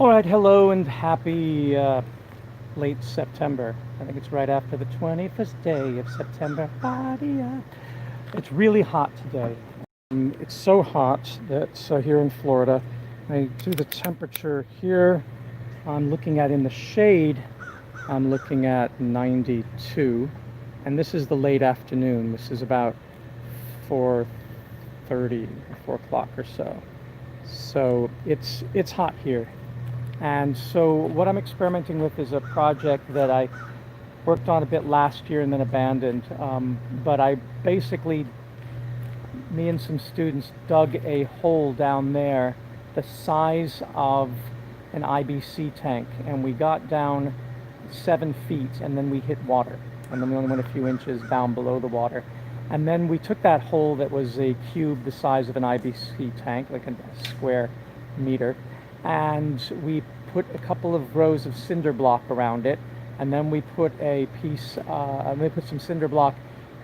All right, hello and happy late September. I think it's right after the 21st day of September. It's really hot today. It's so hot that here in Florida, I do the temperature here. I'm looking at in the shade, I'm looking at 92. And this is the late afternoon. This is about 4:30, 4 o'clock or so. So it's hot here. And so what I'm experimenting with is a project that I worked on a bit last year and then abandoned. But I basically, me and some students dug a hole down there the size of an IBC tank, and we got down 7 feet, and then we hit water. And then we only went a few inches down below the water. And then we took that hole that was a cube the size of an IBC tank, like a square meter, and we put a couple of rows of cinder block around it, and then we put some cinder block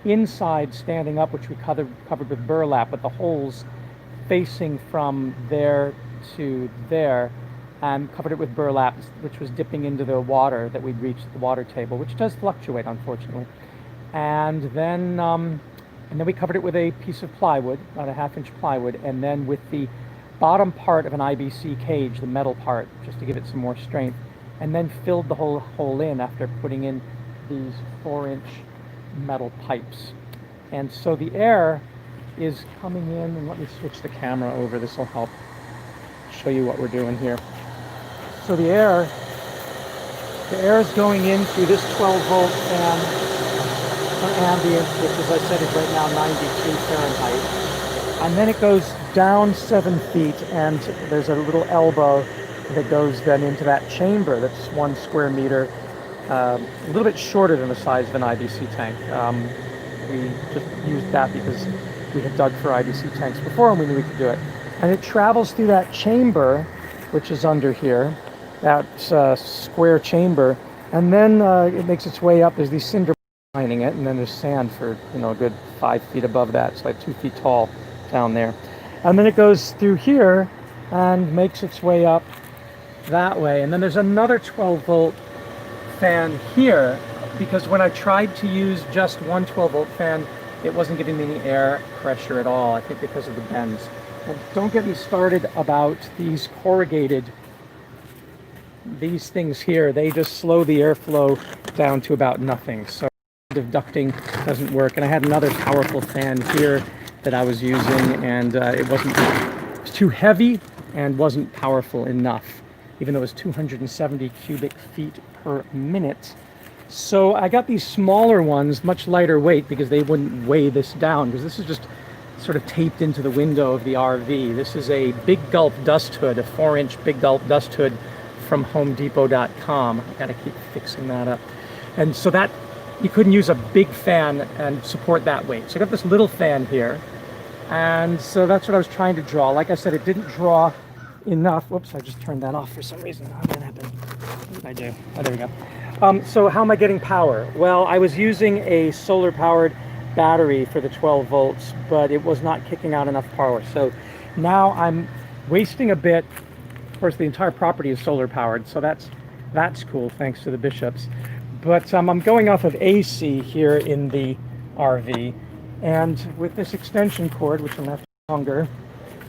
inside standing up, which we covered with burlap, with the holes facing from there to there, and covered it with burlap, which was dipping into the water that we'd reached the water table, which does fluctuate, unfortunately. And then we covered it with a piece of plywood, about a half-inch plywood, and then with the bottom part of an IBC cage, the metal part, just to give it some more strength, and then filled the whole hole in after putting in these 4-inch metal pipes. And so the air is coming in, and let me switch the camera over, this will help show you what we're doing here. So the air is going in through this 12-volt fan for ambient, which, as I said, is right now 92 Fahrenheit. And then it goes down 7 feet, and there's a little elbow that goes then into that chamber that's 1 square meter, a little bit shorter than the size of an IBC tank. We just used that because we had dug for IBC tanks before and we knew we could do it. And it travels through that chamber, which is under here, that square chamber, and then it makes its way up. There's these cinder lining it, and then there's sand for a good 5 feet above that. It's like 2 feet tall down there. And then it goes through here and makes its way up that way. And then there's another 12-volt fan here, because when I tried to use just one 12-volt fan, it wasn't giving me any air pressure at all, I think because of the bends. And don't get me started about these corrugated, these things here. They just slow the airflow down to about nothing. So ducting doesn't work. And I had another powerful fan here that I was using, and it was too heavy and wasn't powerful enough, even though it was 270 cubic feet per minute. So I got these smaller ones, much lighter weight, because they wouldn't weigh this down, because this is just sort of taped into the window of the RV. This is a Big Gulp dust hood, a 4-inch Big Gulp dust hood from HomeDepot.com. I gotta keep fixing that up. And so that, you couldn't use a big fan and support that weight. So I got this little fan here, and so that's what I was trying to draw. Like I said, it didn't draw enough. Whoops, I just turned that off for some reason. How did that happen? What did I do? Oh, there we go. So how am I getting power? Well, I was using a solar-powered battery for the 12 volts, but it was not kicking out enough power. So now I'm wasting a bit. Of course, the entire property is solar-powered, so that's cool, thanks to the Bishops. But I'm going off of AC here in the RV, and with this extension cord, which I'm going to have to longer,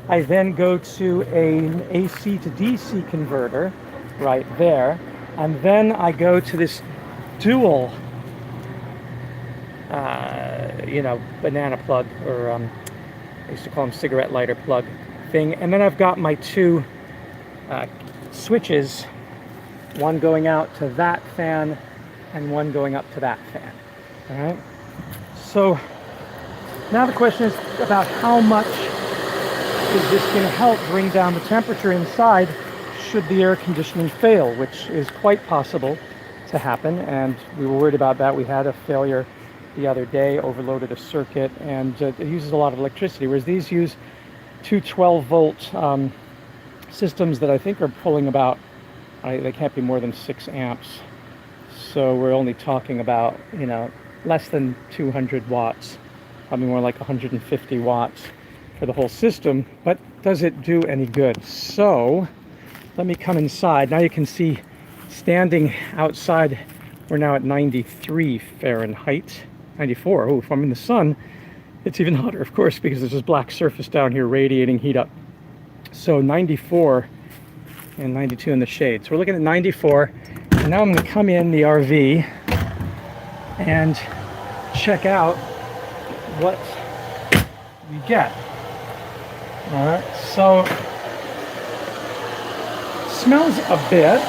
I then go to an AC to DC converter right there, and then I go to this dual, banana plug, or I used to call them cigarette lighter plug thing, and then I've got my 2 switches, one going out to that fan and one going up to that fan. All right. So now the question is about how much is this going to help bring down the temperature inside should the air conditioning fail, which is quite possible to happen. And we were worried about that. We had a failure the other day, overloaded a circuit, and it uses a lot of electricity, whereas these use 2 12-volt systems that I think are pulling about, they can't be more than 6 amps. So we're only talking about, less than 200 watts, probably more like 150 watts for the whole system. But does it do any good? So let me come inside. Now you can see standing outside, we're now at 93 Fahrenheit, 94. Oh, if I'm in the sun, it's even hotter, of course, because there's this black surface down here radiating heat up. So 94 and 92 in the shade. So we're looking at 94. And now I'm going to come in the RV and check out what we get. All right, so it smells a bit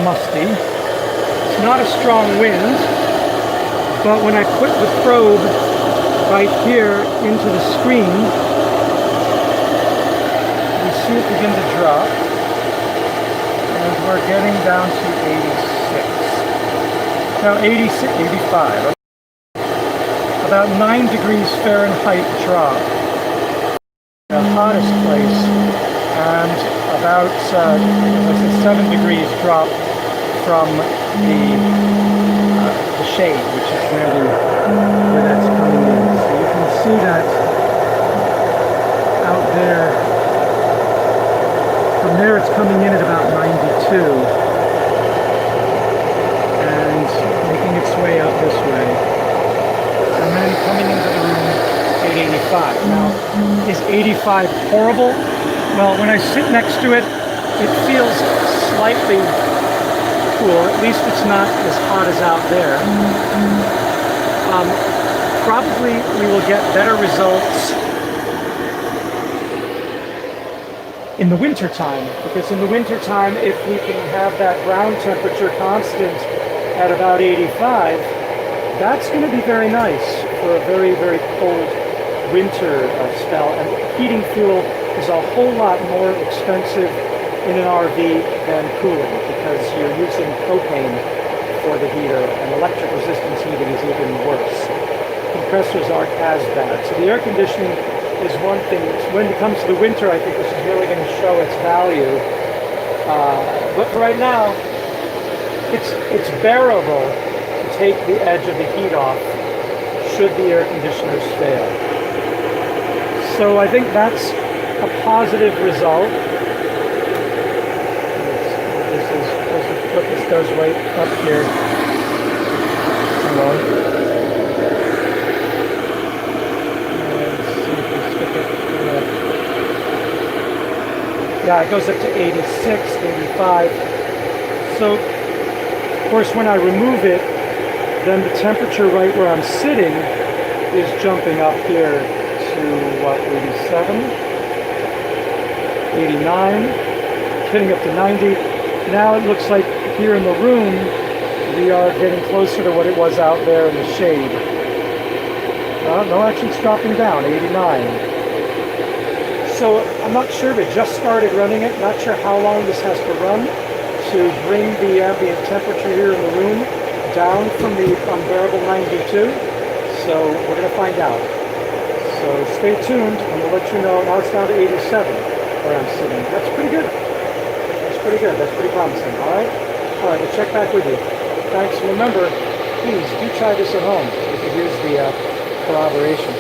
musty. It's not a strong wind, but when I put the probe right here into the screen, we see it begin to drop, and we're getting down to 86. Now 86, 85. About 9 degrees Fahrenheit drop. The hottest place, and about 7 degrees drop from the shade, which is where that's coming in. So you can see that out there. From there, it's coming in at about 92 and making its way out this way, and then coming into the room at 85. Now, is 85 horrible? Well, when I sit next to it, it feels slightly cool. At least it's not as hot as out there. Probably we will get better results in the winter time, because in the winter time, if we can have that ground temperature constant at about 85, that's going to be very nice for a very, very cold winter spell. And heating fuel is a whole lot more expensive in an RV than cooling, because you're using propane for the heater, and electric resistance heating is even worse. Compressors aren't as bad. So the air conditioning is one thing. When it comes to the winter, I think this is really going to show its value. But for right now, it's bearable to take the edge of the heat off should the air conditioners fail. So I think that's a positive result. What this does right up here. Hang on. Let's see if we stick it. Yeah, it goes up to 86, 85. So, of course, when I remove it, then the temperature right where I'm sitting is jumping up here to, what, 87? 89? Getting up to 90. Now it looks like here in the room, we are getting closer to what it was out there in the shade. No, actually it's dropping down, 89. So I'm not sure, we just started running it. Not sure how long this has to run to bring the ambient temperature here in the room down from the unbearable 92. So we're going to find out. So stay tuned, and we'll let you know. Now it's down to 87 where I'm sitting. That's pretty good. Pretty good. That's pretty promising. All right, we'll check back with you. Thanks. Remember, please do try this at home. You could use the corroboration.